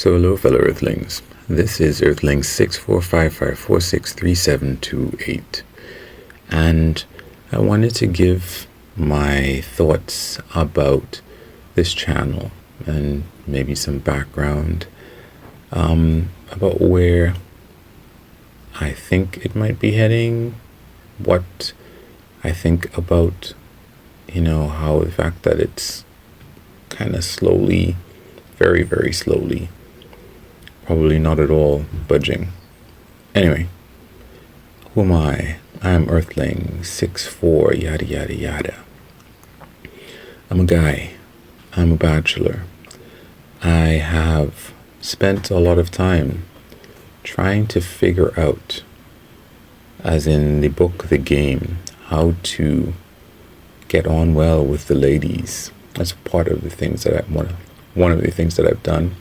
So hello fellow Earthlings, this is Earthling 6455463728, and I wanted to give my thoughts about this channel and maybe some background about where I think it might be heading, what I think about, how the fact that it's kind of slowly, very, very slowly, probably not at all budging. Anyway, who am I? I'm Earthling 64 yada yada yada. I'm a guy. I'm a bachelor. I have spent a lot of time trying to figure out, as in the book The Game, how to get on well with the ladies. That's part of the things that one of the things that I've done.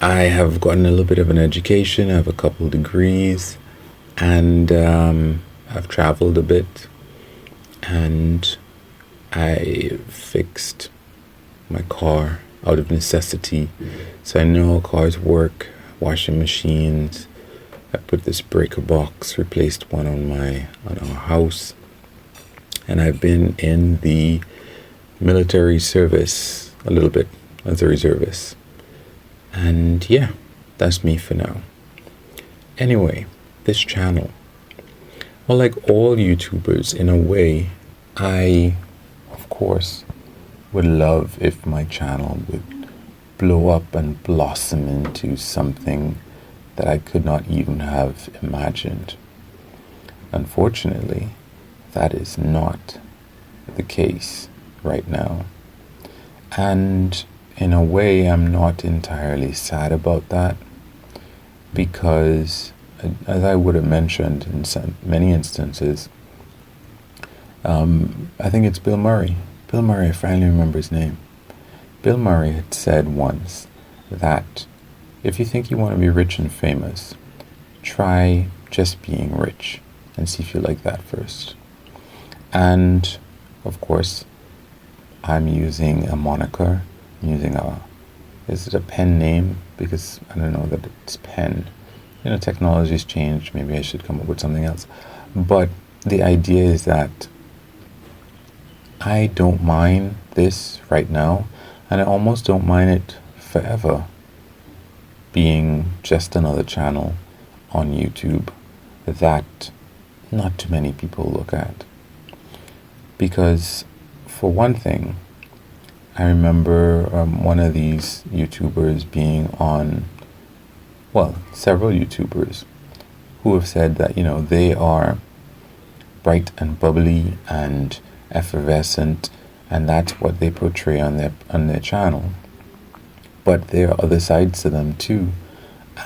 I have gotten a little bit of an education. I have a couple degrees, and I've traveled a bit, and I fixed my car out of necessity. So I know how cars work, washing machines. I put this breaker box, replaced one on our house, and I've been in the military service a little bit as a reservist. And yeah, that's me for now. Anyway, this channel, well, like all YouTubers, in a way, I, of course, would love if my channel would blow up and blossom into something that I could not even have imagined. Unfortunately, that is not the case right now. And in a way, I'm not entirely sad about that, because, as I would have mentioned in many instances, I think it's Bill Murray. Bill Murray, I finally remember his name. Bill Murray had said once that if you think you want to be rich and famous, try just being rich and see if you like that first. And, of course, I'm using a moniker. I'm using is it a pen name? Because I don't know that it's pen. Technology's changed. Maybe I should come up with something else. But the idea is that I don't mind this right now, and I almost don't mind it forever being just another channel on YouTube that not too many people look at. Because, for one thing, I remember one of these YouTubers being on, several YouTubers who have said that, they are bright and bubbly and effervescent, and that's what they portray on their channel. But there are other sides to them too,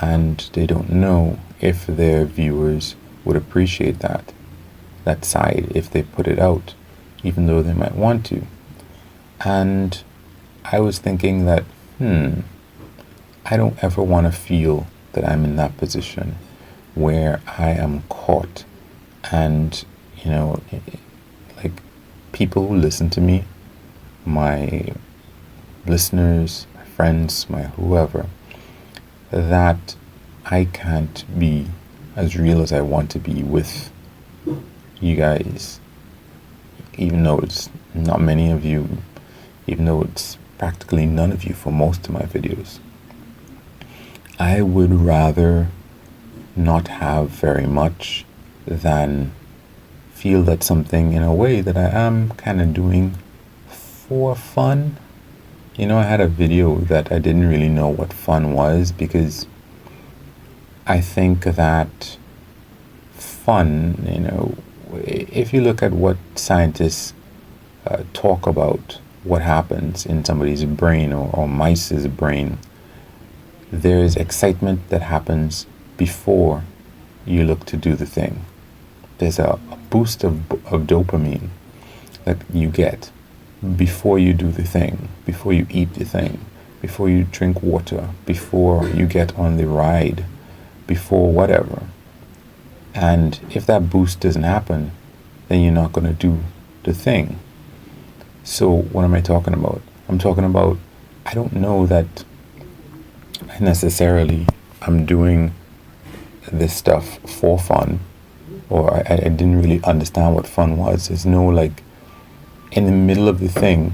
and they don't know if their viewers would appreciate that side if they put it out, even though they might want to. And I was thinking that, I don't ever want to feel that I'm in that position where I am caught and, like people who listen to me, my listeners, my friends, my whoever, that I can't be as real as I want to be with you guys, even though it's not many of you, even though it's practically none of you for most of my videos. I would rather not have very much than feel that something, in a way, that I am kind of doing for fun. I had a video that I didn't really know what fun was, because I think that fun, if you look at what scientists talk about what happens in somebody's brain or mice's brain, there's excitement that happens before you look to do the thing. There's a boost of dopamine that you get before you do the thing, before you eat the thing, before you drink water, before you get on the ride, before whatever. And if that boost doesn't happen, then you're not going to do the thing. So what am I talking about? I'm talking about, I don't know that necessarily I'm doing this stuff for fun, or I didn't really understand what fun was. There's no, like, in the middle of the thing,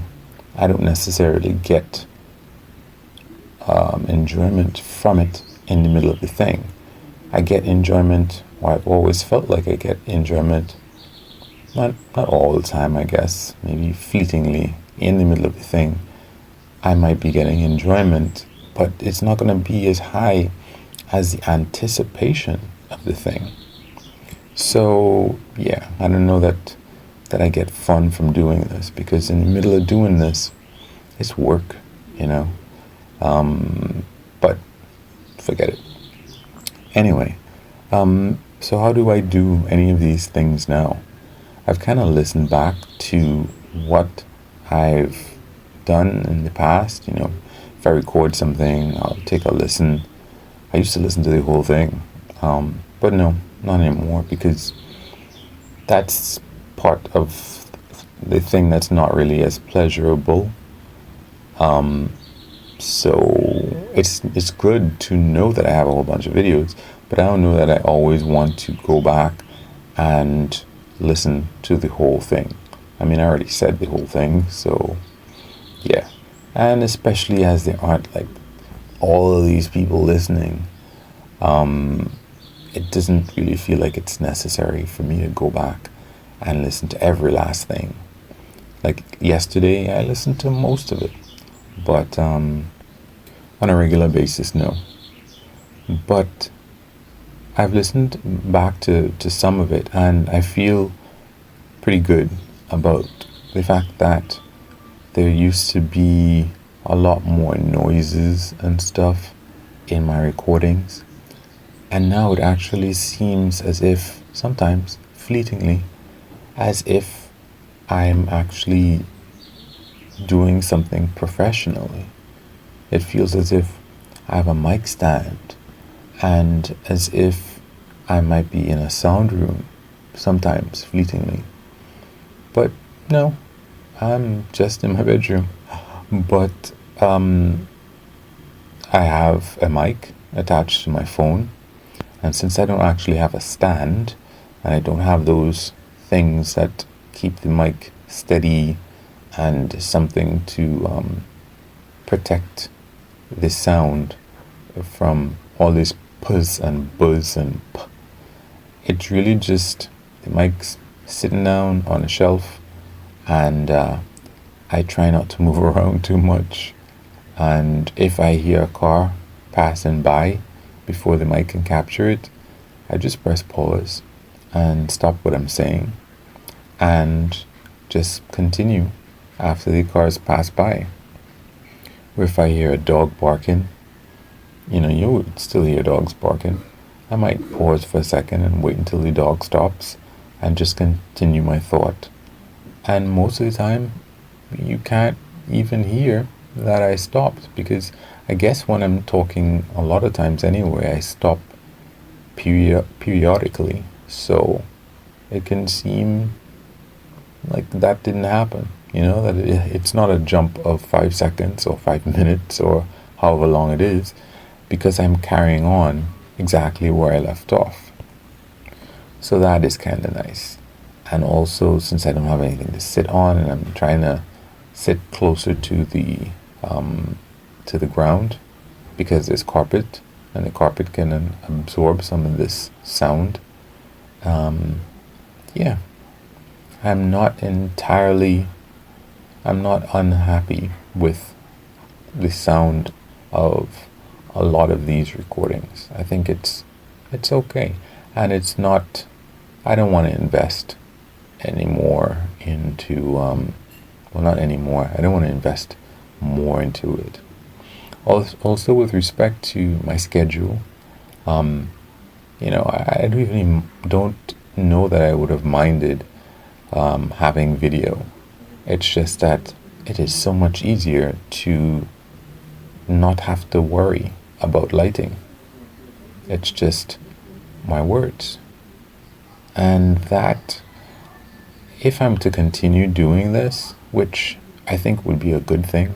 I don't necessarily get enjoyment from it in the middle of the thing. I get enjoyment, or I've always felt like I get enjoyment, not all the time, I guess, maybe fleetingly in the middle of the thing. I might be getting enjoyment, but it's not going to be as high as the anticipation of the thing. So yeah, I don't know that I get fun from doing this, because in the middle of doing this, it's work, you know. But forget it. Anyway, so how do I do any of these things now? I've kind of listened back to what I've done in the past. You know, if I record something, I'll take a listen. I used to listen to the whole thing, but no, not anymore, because that's part of the thing that's not really as pleasurable. So it's good to know that I have a whole bunch of videos, but I don't know that I always want to go back and listen to the whole thing. I mean, I already said the whole thing, so yeah. And especially as there aren't, like, all of these people listening, it doesn't really feel like it's necessary for me to go back and listen to every last thing. Like yesterday, I listened to most of it, but on a regular basis, no. But I've listened back to some of it, and I feel pretty good about the fact that there used to be a lot more noises and stuff in my recordings, and now it actually seems as if, sometimes fleetingly, as if I'm actually doing something professionally. It feels as if I have a mic stand, and as if I might be in a sound room, sometimes fleetingly. But no, I'm just in my bedroom. But I have a mic attached to my phone, and since I don't actually have a stand, and I don't have those things that keep the mic steady and something to protect the sound from all this puzz and buzz and p. It's really just the mic's sitting down on a shelf, and I try not to move around too much. And if I hear a car passing by before the mic can capture it, I just press pause and stop what I'm saying and just continue after the cars pass by. Or if I hear a dog barking, you know, you would still hear dogs barking, I might pause for a second and wait until the dog stops and just continue my thought. And most of the time, you can't even hear that I stopped, because I guess when I'm talking, a lot of times anyway, I stop periodically. So it can seem like that didn't happen. You know, that it's not a jump of 5 seconds or 5 minutes or however long it is, because I'm carrying on exactly where I left off. So that is kind of nice. And also, since I don't have anything to sit on, and I'm trying to sit closer to the ground, because there's carpet, and the carpet can absorb some of this sound. Yeah, I'm not unhappy with the sound of a lot of these recordings. I think it's okay, and it's not. I don't want to invest anymore into well, not anymore. I don't want to invest more into it. Also, with respect to my schedule, you know, I don't know that I would have minded having video. It's just that it is so much easier to not have to worry about lighting. It's just my words. And that, if I'm to continue doing this, which I think would be a good thing,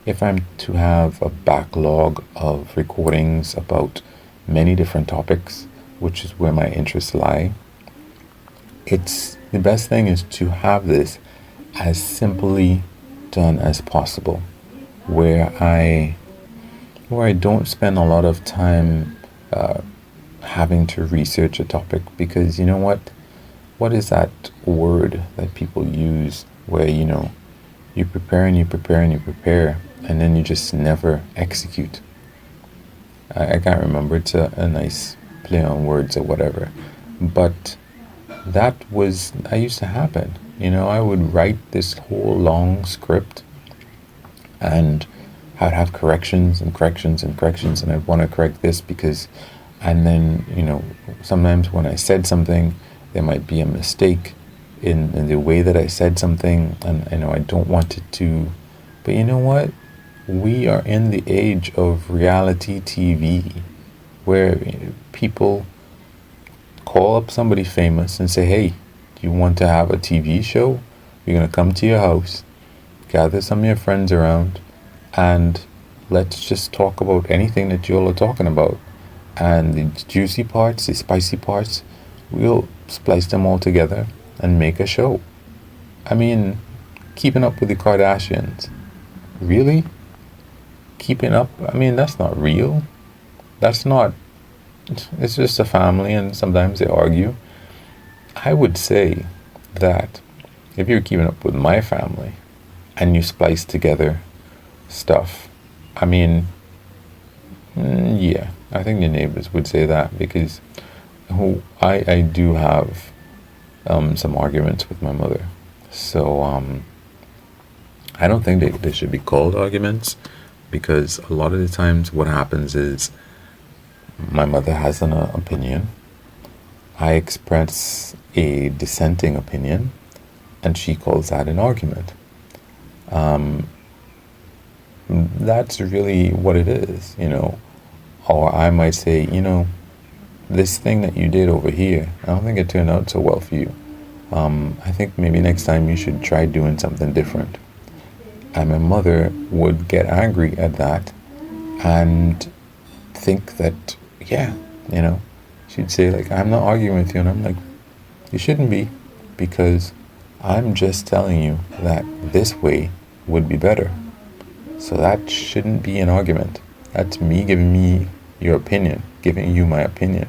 if I'm to have a backlog of recordings about many different topics, which is where my interests lie, it's the best thing is to have this as simply done as possible, where I don't spend a lot of time having to research a topic, because you know what is that word that people use where you prepare and you prepare and you prepare and then you just never execute. I can't remember. It's a nice play on words or whatever, but I used to happen. I would write this whole long script, and I'd have corrections and corrections and corrections, and I'd want to correct this and then, sometimes when I said something, there might be a mistake in the way that I said something, and I don't want it to. But you know what? We are in the age of reality TV, where people call up somebody famous and say, hey, do you want to have a TV show? We're going to come to your house, gather some of your friends around, and let's just talk about anything that you all are talking about. And the juicy parts, the spicy parts, we'll splice them all together and make a show. I mean, keeping up with the Kardashians. Really? Keeping up? I mean, that's not real. That's not... It's just a family, and sometimes they argue. I would say that if you're keeping up with my family and you splice together stuff, I mean, yeah, I think the neighbors would say that, because I do have some arguments with my mother. So I don't think they should be called arguments, because a lot of the times what happens is my mother has an opinion, I express a dissenting opinion, and she calls that an argument. That's really what it is, Or I might say, this thing that you did over here, I don't think it turned out so well for you. I think maybe next time you should try doing something different. And my mother would get angry at that and think that, yeah, she'd say, like, I'm not arguing with you. And I'm like, you shouldn't be, because I'm just telling you that this way would be better. So that shouldn't be an argument. That's me giving me your opinion, giving you my opinion.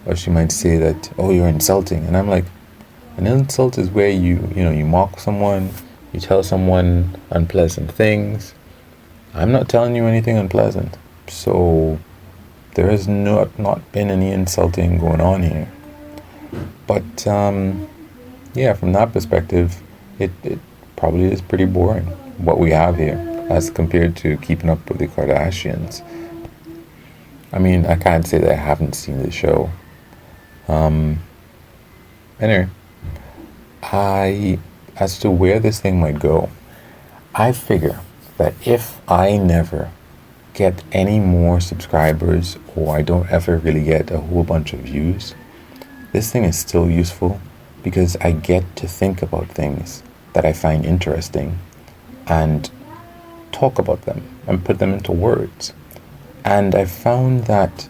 Or she might say that, oh, you're insulting. And I'm like, an insult is where you mock someone, you tell someone unpleasant things. I'm not telling you anything unpleasant. So there has not been any insulting going on here. But yeah, from that perspective, it probably is pretty boring what we have here as compared to Keeping Up with the Kardashians. I mean, I can't say that I haven't seen the show. Anyway, as to where this thing might go, I figure that if I never get any more subscribers, or I don't ever really get a whole bunch of views, this thing is still useful, because I get to think about things that I find interesting and talk about them and put them into words. And I've found that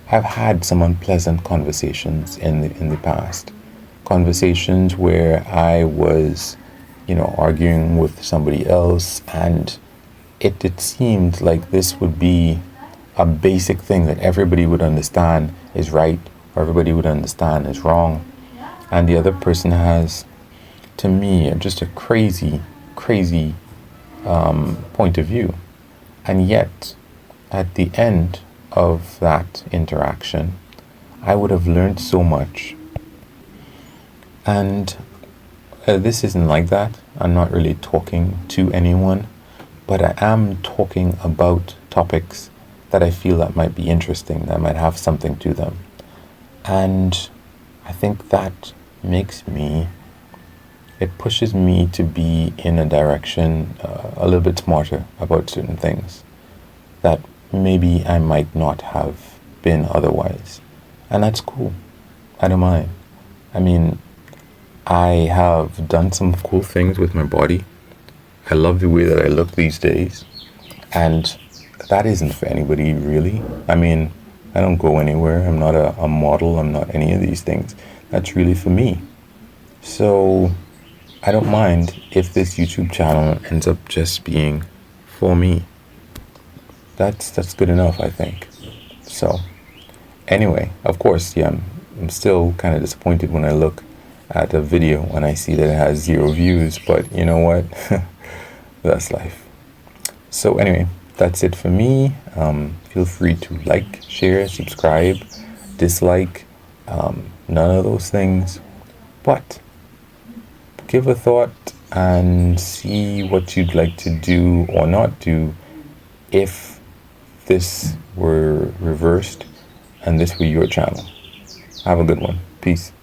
I've had some unpleasant conversations in the past. Conversations where I was, arguing with somebody else, and it seemed like this would be a basic thing that everybody would understand is right, or everybody would understand is wrong. And the other person has, to me, just a crazy point of view. And yet, at the end of that interaction, I would have learned so much. And this isn't like that. I'm not really talking to anyone, but I am talking about topics that I feel that might be interesting, that might have something to them. And I think that it pushes me to be in a direction a little bit smarter about certain things that maybe I might not have been otherwise. And that's cool. I don't mind. I mean, I have done some cool things with my body. I love the way that I look these days. And that isn't for anybody, really. I mean, I don't go anywhere. I'm not a model. I'm not any of these things. That's really for me. So I don't mind if this YouTube channel ends up just being for me. That's good enough, I think. So anyway, of course, yeah, I'm still kind of disappointed when I look at a video and I see that it has 0 views, but you know what? That's life. So anyway, that's it for me. Feel free to like, share, subscribe, dislike, none of those things. But give a thought and see what you'd like to do or not do if this were reversed and this were your channel. Have a good one. Peace.